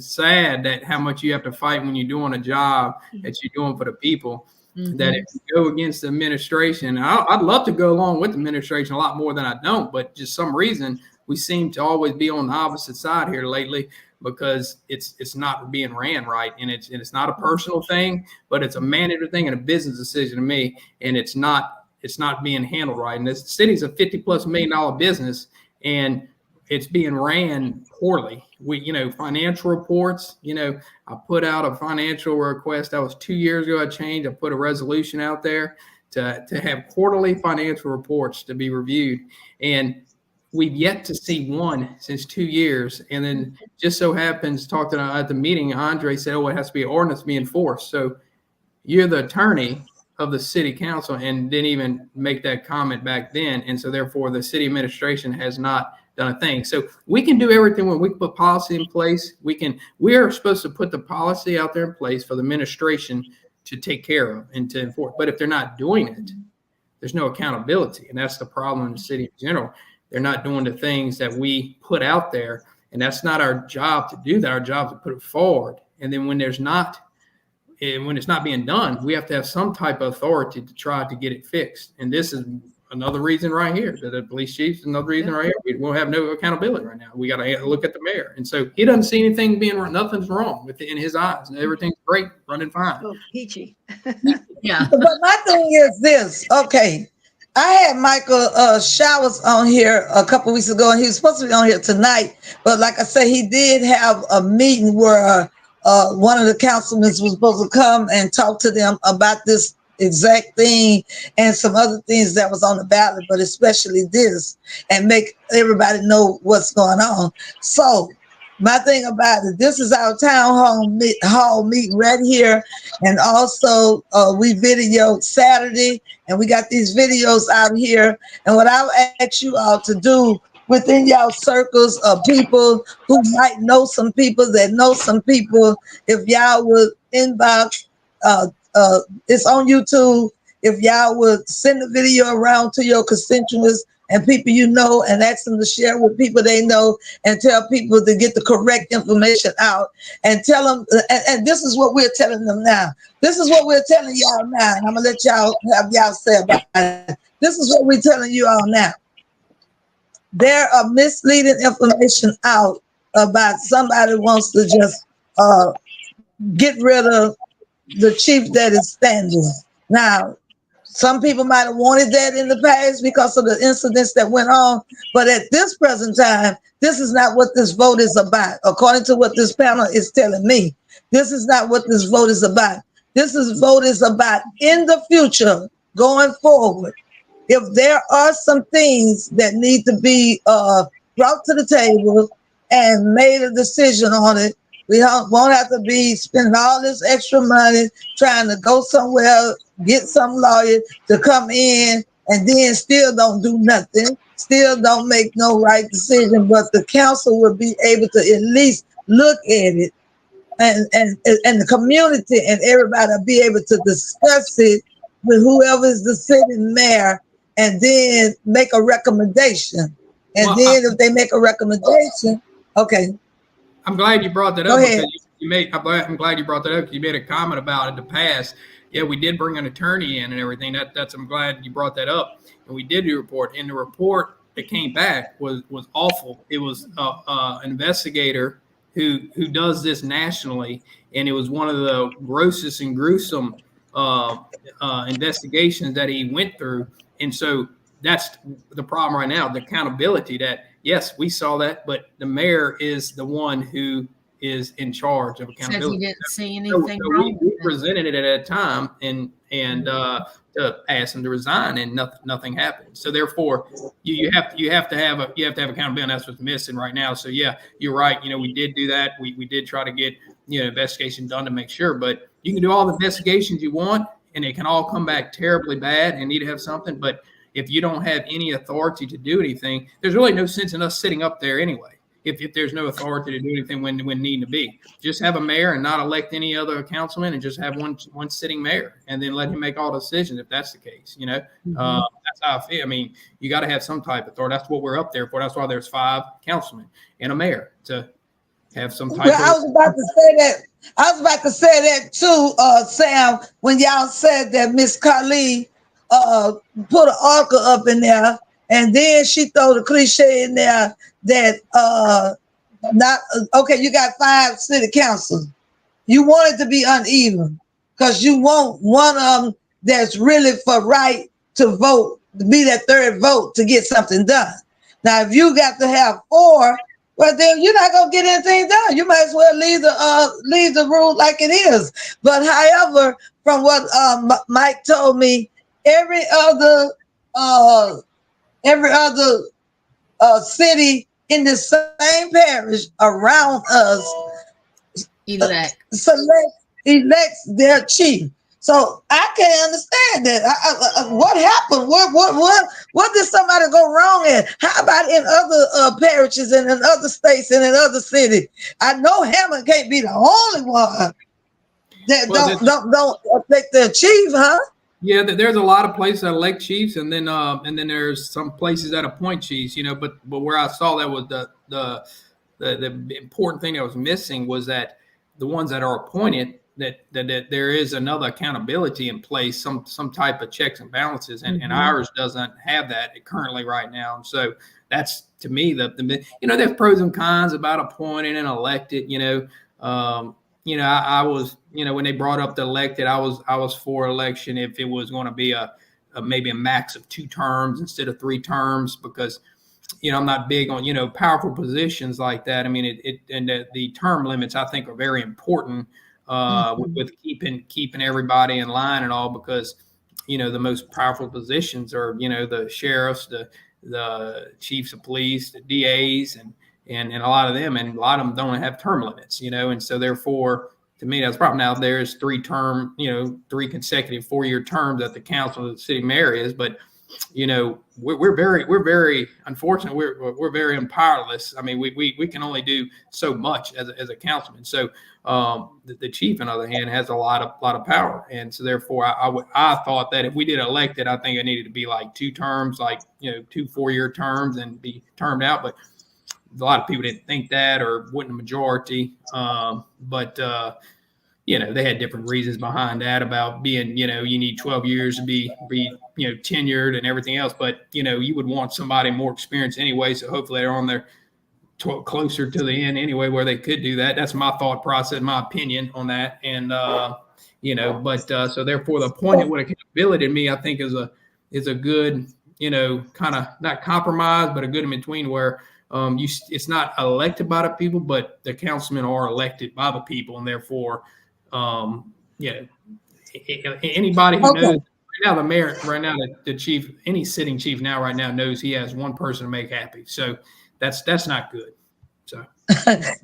sad that how much you have to fight when you're doing a job that you're doing for the people. Mm-hmm. That if you go against the administration, I'd love to go along with the administration a lot more than I don't, but just some reason we seem to always be on the opposite side here lately, because it's not being ran right, and it's not a personal thing, but it's a manager thing and a business decision to me, and it's not being handled right. And this city's a $50+ million business, and it's being ran poorly. Financial reports, I put out a financial request. That was 2 years ago. I put a resolution out there to have quarterly financial reports to be reviewed. And we've yet to see one since 2 years. And then just so happens, at the meeting, Andre said, it has to be an ordinance to be enforced. So you're the attorney of the city council and didn't even make that comment back then. And so therefore the city administration has not done a thing. So we can do everything when we put policy in place. We are supposed to put the policy out there in place for the administration to take care of and to enforce. But if they're not doing it, there's no accountability. And that's the problem in the city in general. They're not doing the things that we put out there. And that's not our job to do that. Our job is to put it forward. And then when it's not being done, we have to have some type of authority to try to get it fixed. And this is another reason right here, that the police chief's another reason right here. We won't have no accountability right now. We got to look at the mayor. And so he doesn't see anything being wrong. Nothing's wrong in his eyes. Everything's great, running fine. Oh, peachy. Yeah. But my thing is this. Okay. I had Michael Showers on here a couple weeks ago, and he was supposed to be on here tonight. But like I said, he did have a meeting where one of the councilmen was supposed to come and talk to them about this exact thing and some other things that was on the ballot, but especially this, and make everybody know what's going on. So my thing about it, this is our town hall meeting right here. And also we videoed Saturday, and we got these videos out here. And what I'll ask you all to do within y'all circles of people who might know some people that know some people, if y'all would inbox, it's on YouTube. If y'all would send the video around to your constituents and people you know, and ask them to share with people they know, and tell people to get the correct information out, and tell them, and this is what we're telling them now. This is what we're telling y'all now, and I'm gonna let y'all have y'all say about it. This is what we're telling you all now. There are misleading information out about somebody wants to just get rid of the chief that is standing. Now, some people might have wanted that in the past because of the incidents that went on, but at this present time, this is not what this vote is about. According to what this panel is telling me, this is not what this vote is about. This vote is about in the future, going forward. If there are some things that need to be brought to the table and made a decision on it, we won't have to be spending all this extra money trying to go somewhere, get some lawyer to come in, and then still don't do nothing, still don't make no right decision. But the council will be able to at least look at it, and the community and everybody will be able to discuss it with whoever is the sitting mayor, and then make a recommendation. And then if they make a recommendation, okay. I'm glad you brought that Go up. ahead. I'm glad you brought that up because you made a comment about in the past. Yeah, we did bring an attorney in and everything. I'm glad you brought that up. And we did do a report. And the report that came back was awful. It was an investigator who does this nationally, and it was one of the grossest and gruesome investigations that he went through. And so that's the problem right now, the accountability that, yes, we saw that, but the mayor is the one who is in charge of accountability. Said he didn't see anything so wrong. We presented it at a time, and and to ask him to resign, and nothing happened. So therefore, you have to have accountability, and that's what's missing right now. So yeah, you're right. We did do that. We did try to get investigation done to make sure, but you can do all the investigations you want, and it can all come back terribly bad and need to have something. But if you don't have any authority to do anything, there's really no sense in us sitting up there anyway. If there's no authority to do anything when needing to be, just have a mayor and not elect any other councilman, and just have one sitting mayor, and then let him make all decisions if that's the case. That's how I feel. I mean, you got to have some type of authority. That's what we're up there for. That's why there's 5 councilmen and a mayor, to have some type of. I was about to say that too, Sam. When y'all said that Miss Carly put an article up in there, and then she throw the cliche in there that not okay. You got 5 city councils. You want it to be uneven because you want one of them that's really for right to vote, to be that third vote to get something done. Now, if you got to have 4, well, then you're not gonna get anything done. You might as well leave the rule like it is. But however, from what Mike told me, every other city in the same parish around us elects their chief. So I can't understand that. What happened? What did somebody go wrong in? How about in other parishes and in other states and in other cities? I know Hammond can't be the only one that don't elect their chief, huh? Yeah, there's a lot of places that elect chiefs, and then there's some places that appoint chiefs. But where I saw that was the important thing that was missing was that the ones that are appointed, that there is another accountability in place, some type of checks and balances, and ours doesn't have that currently right now. And so that's, to me, there's pros and cons about appointed and elected. I was, when they brought up the elected, I was for election if it was going to be maybe a max of 2 terms instead of 3 terms, because I'm not big on powerful positions like that. I mean, the term limits, I think, are very important with keeping everybody in line and all, because the most powerful positions are the sheriffs, the chiefs of police, the DAs, and a lot of them don't have term limits, and so therefore, to me, that's the problem. Now there's 3 consecutive 4-year terms that the council of the city mayor is, but we're very unfortunate. We're very powerless. I mean, we can only do so much as a councilman. So the chief, on the other hand, has a lot of power, and so therefore, I thought that if we did elected, I think it needed to be like 2 terms, like 2 4-year terms, and be termed out. But a lot of people didn't think that, or wasn't a majority. But they had different reasons behind that about being, you need 12 years to be tenured and everything else. But, you would want somebody more experienced anyway. So hopefully they're on their closer to the end anyway, where they could do that. That's my thought process, my opinion on that. And, so therefore the appointed with accountability to me, I think is a good, kind of not compromise, but a good in between where, it's not elected by the people, but the councilmen are elected by the people, and therefore, anybody who knows right now, the mayor, right now, the chief, any sitting chief now, right now, knows he has one person to make happy. So that's not good.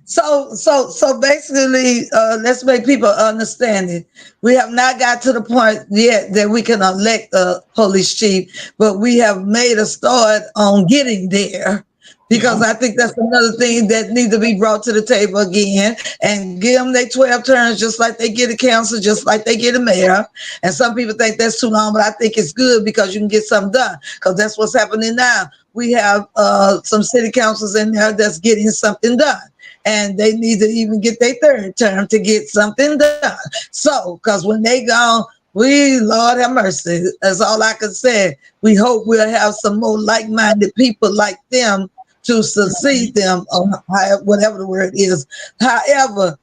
So basically, let's make people understand it. We have not got to the point yet that we can elect a police chief, but we have made a start on getting there. Because I think that's another thing that needs to be brought to the table again, and give them their 12 terms, just like they get a council, just like they get a mayor. And some people think that's too long, but I think it's good because you can get something done, because that's what's happening now. We have some city councils in there that's getting something done, and they need to even get their 3rd term to get something done. So, because when they gone, Lord have mercy, that's all I can say. We hope we'll have some more like-minded people like them to succeed them, or whatever the word is. However,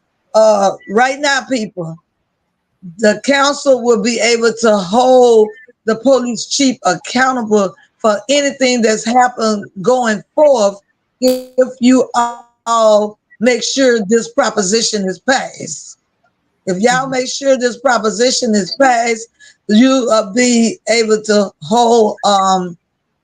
right now, people, the council will be able to hold the police chief accountable for anything that's happened going forth if you all make sure this proposition is passed. If y'all make sure this proposition is passed, you be able to hold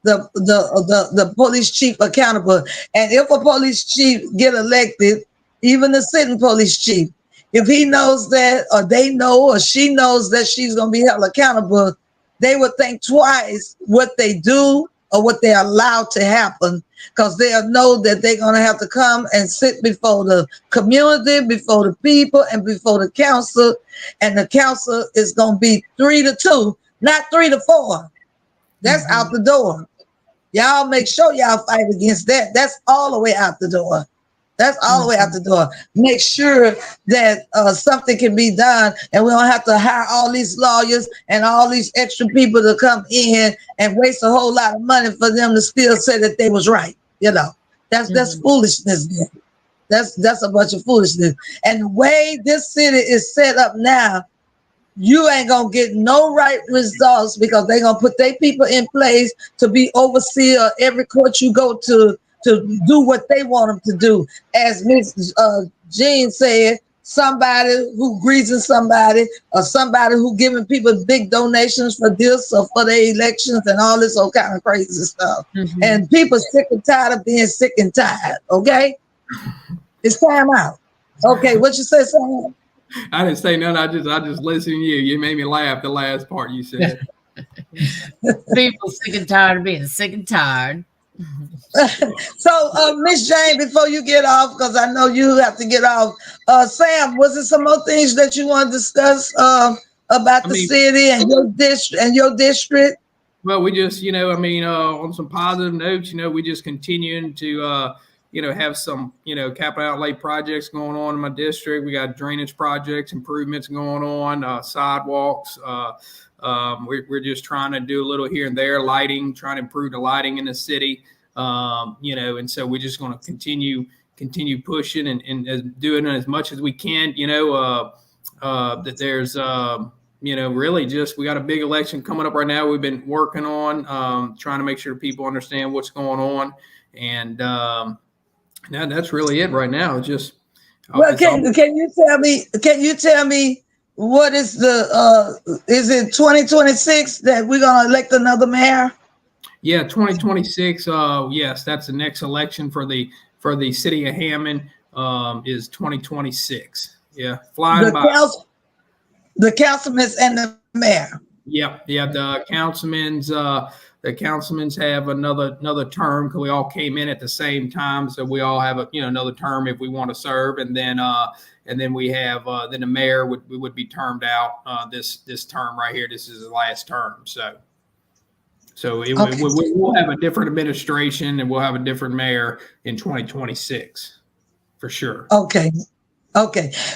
the police chief accountable. And if a police chief get elected, even the sitting police chief, if he knows that, or they know, or she knows that she's going to be held accountable, they would think twice what they do or what they allow to happen, because they'll know that they're going to have to come and sit before the community, before the people, and before the council. And the council is going to be 3-2, not 3-4. That's out the door. Y'all make sure y'all fight against that. That's all the way out the door. That's all the way out the door. Make sure that something can be done, and we don't have to hire all these lawyers and all these extra people to come in and waste a whole lot of money for them to still say that they was right. You know, that's foolishness. That's a bunch of foolishness. And the way this city is set up now, you ain't gonna get no right results, because they're gonna put their people in place to be overseer every court you go to do what they want them to do. As Miss Jean said, somebody who greasing somebody, or somebody who giving people big donations for this or for their elections and all this old kind of crazy stuff. And people sick and tired of being sick and tired. Okay, it's time out. Okay, what you say, Sam? I didn't say nothing. I just listened to you. You made me laugh the last part you said. People sick and tired of being sick and tired. So, Miss Jane, before you get off, because I know you have to get off, Sam, was there some more things that you want to discuss about the city and your district? Well, we just, on some positive notes, we just continuing to, have some, capital outlay projects going on in my district. We got drainage projects, improvements going on, sidewalks. We're just trying to do a little here and there, lighting, trying to improve the lighting in the city. And so we're just going to continue pushing and doing as much as we can, that there's, really just, we got a big election coming up right now. We've been working on, trying to make sure people understand what's going on. And, that's really it right now. It's just, well, can you tell me what is is it 2026 that we're going to elect another mayor? Yeah, 2026. Yes, that's the next election for the city of Hammond. Is 2026. Yeah, flying by. The councilmen and the mayor. Yeah. The councilmen have another term, because we all came in at the same time, so we all have another term if we want to serve, and then we have then the mayor would be termed out this term right here. This is his last term, so we'll have a different administration, and we'll have a different mayor in 2026 for sure. Okay.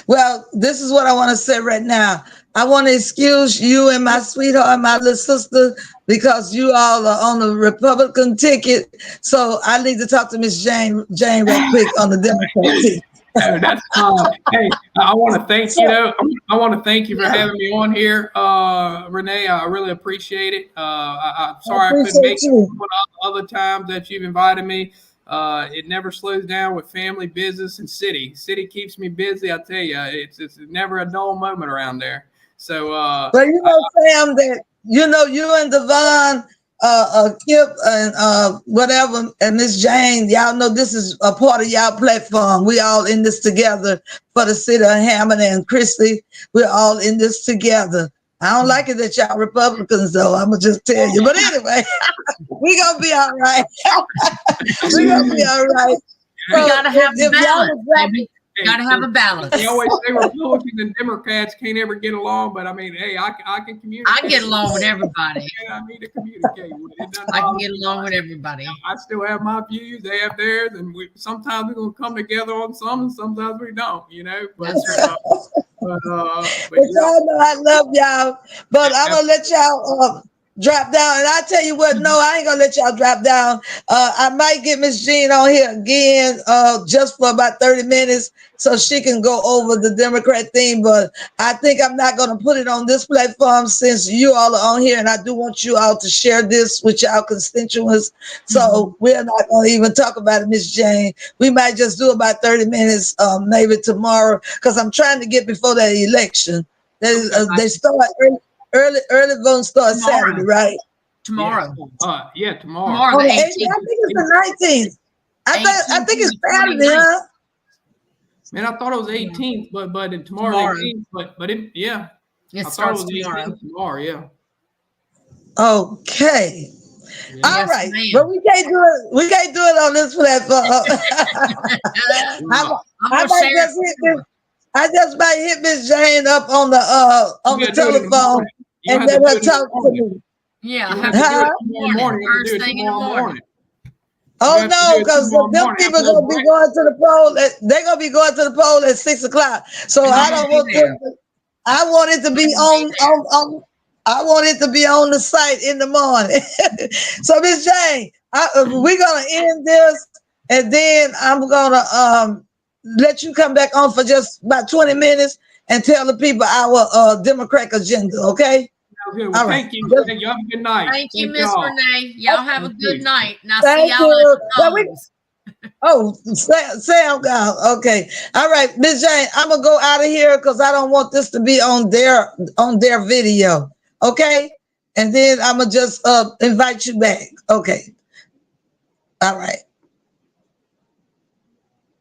Well, this is what I want to say right now. I want to excuse you and my sweetheart, my little sister, because you all are on the Republican ticket. So I need to talk to Miss Jane real quick on the Democrat ticket. Oh, that's hey, I want to thank you. I want to thank you for having me on here, Renee. I really appreciate it. I'm sorry I couldn't make it other times that you've invited me. It never slows down with family, business, and city. City keeps me busy. I tell you, it's never a dull moment around there. So, but Sam, that you and Devon, Kip, and whatever, and Miss Jane, y'all know this is a part of y'all platform. We all in this together for the city of Hammond, and Christy. We're all in this together. I don't like it that y'all Republicans, though. I'm gonna just tell you. But anyway, we gonna be all right. We gonna be all right. We gotta have a balance, baby. Gotta have a balance. They always say Republicans and Democrats can't ever get along, but I mean, hey, I can communicate. I get along with everybody. I need to communicate with it. I can get along with everybody. I still have my views; they have theirs, and sometimes we're gonna come together on some, and sometimes we don't. But, but y'all know I love y'all. But I'm gonna let y'all drop down. And I tell you what, no, I ain't gonna let y'all drop down. I might get Miss Jean on here again, just for about 30 minutes so she can go over the Democrat thing. But I think I'm not gonna put it on this platform since you all are on here, and I do want you all to share this with y'all constituents. So we're not gonna even talk about it, Miss Jane. We might just do about 30 minutes, maybe tomorrow, because I'm trying to get before that election. They start early voting starts Saturday, right? Tomorrow. Yeah, tomorrow. Tomorrow, the 18th. I think it's the 19th. I think it's Saturday, huh? Man, I thought it was 18th, but tomorrow. 18th, but yeah. It I starts thought it was tomorrow. yeah. Okay. Yeah. All Yes, right. ma'am. But we can't do it. We can't do it on this platform. I might just hit this. I just might hit Miss Jane up on the telephone and let her talk to me. Yeah, have to do it tomorrow morning. First thing in the morning. Oh no, because them people gonna be going to the poll. They're gonna be going to the poll at 6 o'clock. So I don't want them. I want it to be on. I want it to be on the site in the morning. So Miss Jane, we're gonna end this, and then I'm gonna let you come back on for just about 20 minutes and tell the people our Democratic agenda. Okay. Well, all thank right. you. You have a good night. Thank you, Miss Renee. Y'all have a good night. And I'll Thank see y'all you. at the polls. Sam gone. Okay. All right, Miss Jane, I'm gonna go out of here because I don't want this to be on their video. Okay. And then I'm gonna just invite you back. Okay. All right.